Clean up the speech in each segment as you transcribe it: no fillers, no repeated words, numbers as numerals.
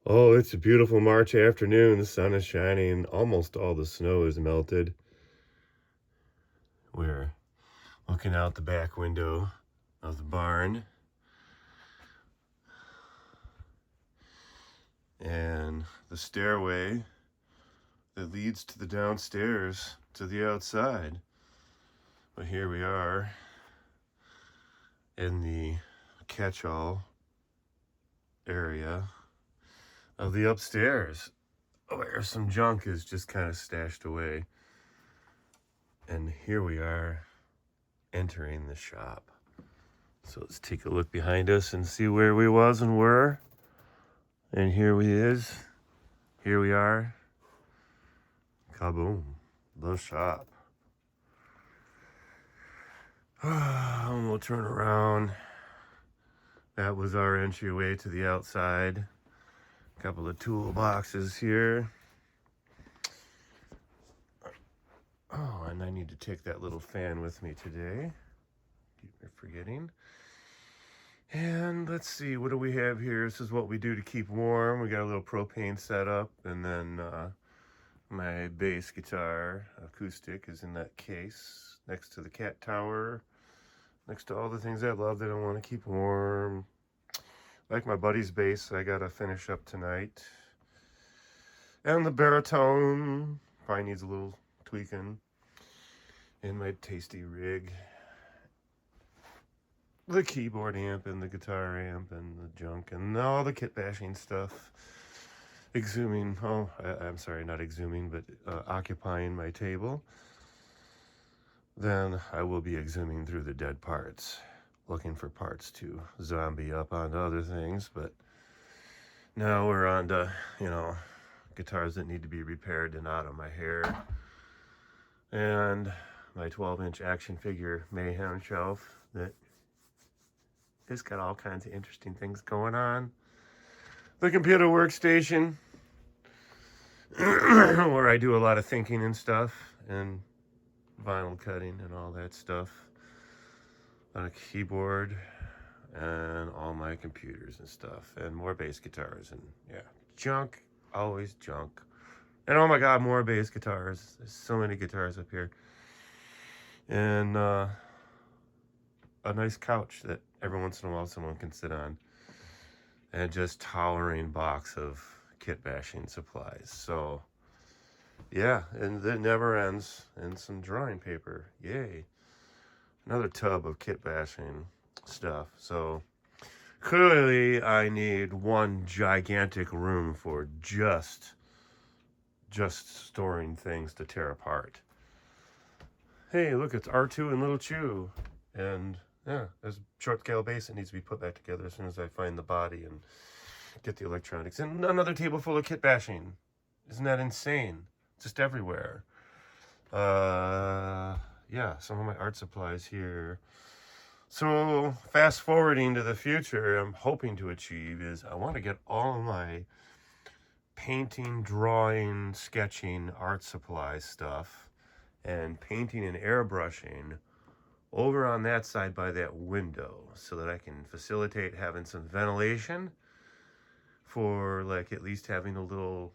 Oh, it's a beautiful March afternoon. The sun is shining. Almost all the snow is melted. We're looking out the back window of the barn. And the stairway that leads to the downstairs to the outside. But here we are in the catch-all area of the upstairs, where some junk is just kind of stashed away. And here we are entering the shop. So let's take a look behind us and see where we was and were. And here we is. Here we are. Kaboom. The shop. And we'll turn around. That was our entryway to the outside. A couple of toolboxes here. Oh, and I need to take that little fan with me today. Keep forgetting. And let's see, what do we have here? This is what we do to keep warm. We got a little propane set up, and then my bass guitar acoustic is in that case next to the cat tower, next to all the things I love that I want to keep warm. Like my buddy's bass, I gotta finish up tonight. And the baritone probably needs a little tweaking in my tasty rig. The keyboard amp and the guitar amp and the junk and all the kit bashing stuff I'm sorry, not exhuming, but occupying my table. Then I will be exhuming through the dead parts, looking for parts to zombie up onto other things. But now we're on to, guitars that need to be repaired and out of my hair. And my 12-inch action figure Mayhem shelf that it's got all kinds of interesting things going on. The computer workstation, where I do a lot of thinking and stuff, and vinyl cutting and all that stuff. On a keyboard, and all my computers and stuff, and more bass guitars, and yeah, junk, always junk. And oh my god, more bass guitars. There's so many guitars up here. And a nice couch that every once in a while someone can sit on, and just towering box of kit bashing supplies. So yeah, and it never ends. And some drawing paper, yay. Another tub of kit bashing stuff. So clearly I need one gigantic room for just storing things to tear apart. Hey, look, it's R2 and Little Chew. And yeah, there's a short scale bass that needs to be put back together as soon as I find the body and get the electronics. And another table full of kit bashing. Isn't that insane? Just everywhere. Yeah, some of my art supplies here. So fast forwarding to the future, I'm hoping to achieve is I want to get all of my painting, drawing, sketching, art supply stuff and painting and airbrushing over on that side by that window so that I can facilitate having some ventilation for like at least having a little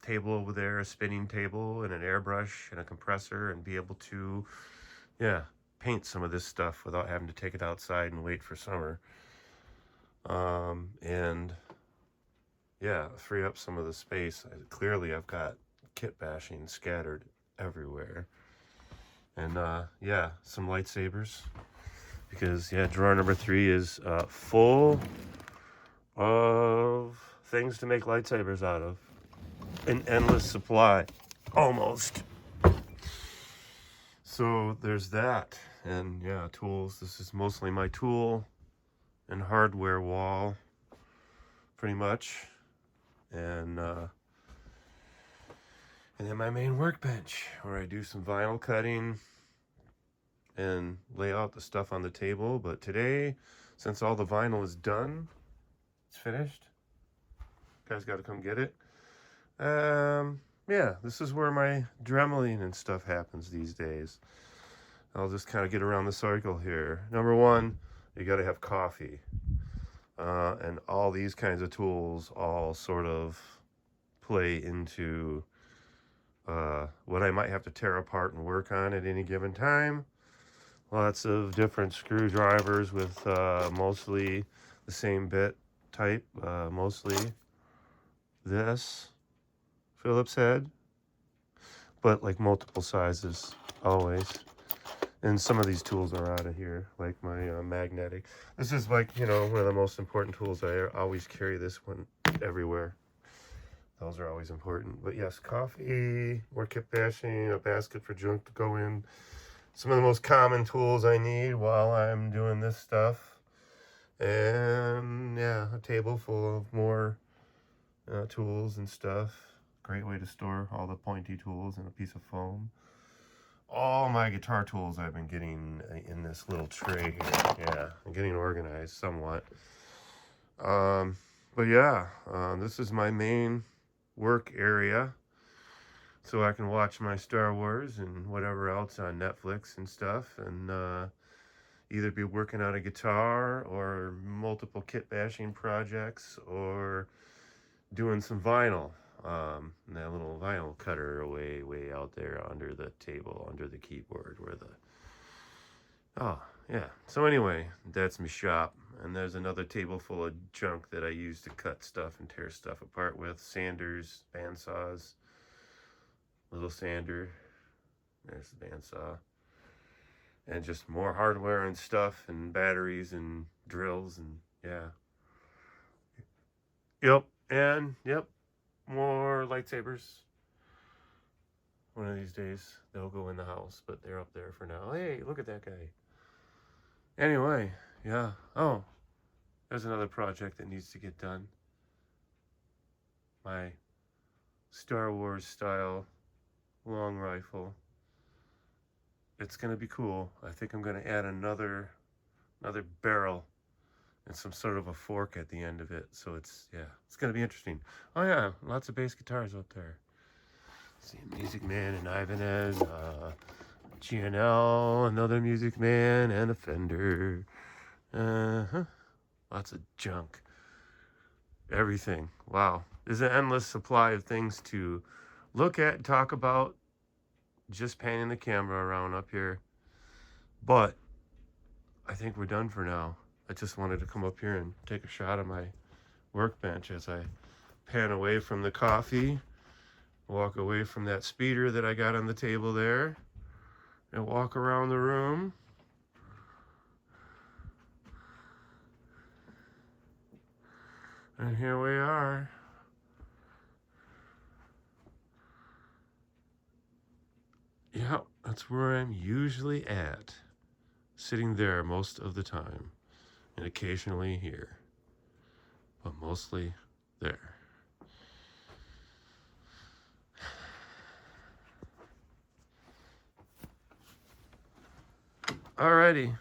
table over there, a spinning table and an airbrush and a compressor, and be able to, paint some of this stuff without having to take it outside and wait for summer. And yeah, free up some of the space. Clearly I've got kit bashing scattered everywhere. And some lightsabers, because drawer number 3 is full of things to make lightsabers out of. An endless supply, almost. So there's that. And tools. This is mostly my tool and hardware wall, pretty much. And then my main workbench, where I do some vinyl cutting and lay out the stuff on the table. But today, since all the vinyl is done, it's finished. You guys got to come get it. This is where my dremeling and stuff happens these days. I'll just kind of get around the circle here. Number 1, you got to have coffee. and all these kinds of tools all sort of play into what I might have to tear apart and work on at any given time. Lots of different screwdrivers with mostly the same bit type, mostly this Phillips head, but like multiple sizes always. And some of these tools are out of here, like my magnetic. This is like, one of the most important tools. I always carry this one everywhere. Those are always important. But yes, coffee, more kit bashing, a basket for junk to go in. Some of the most common tools I need while I'm doing this stuff. And yeah, a table full of more tools and stuff. Great way to store all the pointy tools in a piece of foam. All my guitar tools I've been getting in this little tray here. Yeah, I'm getting organized somewhat. But yeah, this is my main work area, so I can watch my Star Wars and whatever else on Netflix and stuff, and either be working on a guitar or multiple kit bashing projects or doing some vinyl. That little vinyl cutter way out there under the table, under the keyboard where oh yeah. So anyway, that's my shop, and there's another table full of junk that I use to cut stuff and tear stuff apart with. Sanders, bandsaws, little sander, there's the bandsaw, and just more hardware and stuff and batteries and drills and yeah. Yep, more lightsabers. One of these days they'll go in the house, but they're up there for now. Hey, look at that guy. Anyway, yeah. Oh, there's another project that needs to get done. My Star Wars style long rifle. It's gonna be cool. I think I'm gonna add another barrel and some sort of a fork at the end of it. So it's gonna be interesting. Oh yeah, lots of bass guitars up there. See, Music Man and Ibanez, GNL, another Music Man, and a Fender. Lots of junk. Everything. Wow. There's an endless supply of things to look at and talk about. Just panning the camera around up here. But I think we're done for now. I just wanted to come up here and take a shot of my workbench as I pan away from the coffee, walk away from that speeder that I got on the table there, and walk around the room. And here we are. Yeah, that's where I'm usually at. Sitting there most of the time. And occasionally here. But mostly there. Alrighty.